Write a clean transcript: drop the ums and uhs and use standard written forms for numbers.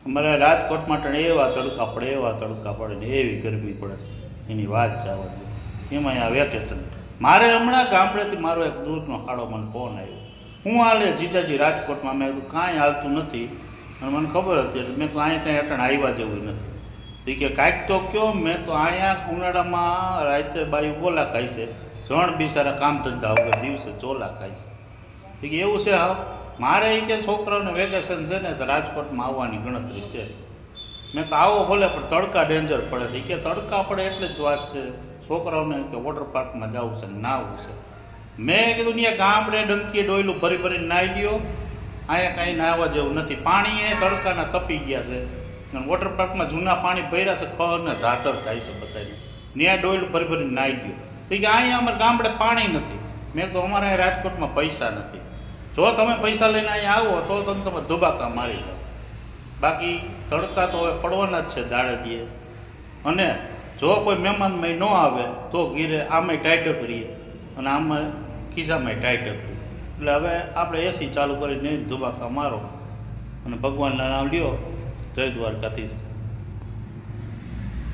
અમારે રાજકોટમાં પણ એવા તડકા પડે ને એવી ગરમી પડે છે એની વાત જવા દો. એમાં આ વેકેશન મારે હમણાં ગામડેથી મારો એક દૂરનો ખાડો મને ફોન આવ્યો, હું હાલે જીજાજી રાજકોટમાં. મેં કીધું કાંઈ હાલતું નથી અને મને ખબર હતી એટલે મેં તો અહીંયા કાંઈ અટણ આવ્યા જેવું નથી. તો કે કાંઈક તો કયો. મેં તો અહીંયા ઉનાળામાં રાતે બાયું ગોલા ખાય છે, જણ બિચારા કામ ધંધા વગર દિવસે ચોલા ખાય છે. તો કે એવું છે હા મારે એ કે છોકરાઓને વેકેશન છે ને તો રાજકોટમાં આવવાની ગણતરી છે. મેં તો આવો ભલે પણ તડકા ડેન્જર પડે છે. એ કે તડકા પડે એટલે જ વાત છે, છોકરાઓને કે વોટર પાર્કમાં જવું છે નાહવું છે. મેં કીધું ત્યાં ગામડે ડંકીએ ડોયલું ભરી ભરીને નાહી લ્યો, અહીંયા કાંઈ નાહવા જેવું નથી. પાણી એ તડકાના તપી ગયા છે અને વોટર પાર્કમાં જૂના પાણી ભર્યા છે, ખરને ધાતર થાય છે બધાને. ત્યાં ડોયલું ભરી ભરીને નાહી ગયો. તો કે અહીંયા અમારે ગામડે પાણી નથી. મેં તો અમારે અહીં રાજકોટમાં પૈસા નથી. જો તમે પૈસા લઈને અહીંયા આવો તો તમે ધુબાકા મારી જાઓ. બાકી તડકા તો હવે પડવાના જ છે દાડે દીએ. અને જો કોઈ મહેમાનમાં ન આવે તો ઘીરે આમાંય ટાઈટ કરીએ અને આમાં ખિસ્સામાંય ટાઈટ કરીએ. એટલે હવે આપણે એસી ચાલુ કરીને ધુબાકા મારો અને ભગવાનના નામ લ્યો. જય દ્વારકાધીશ.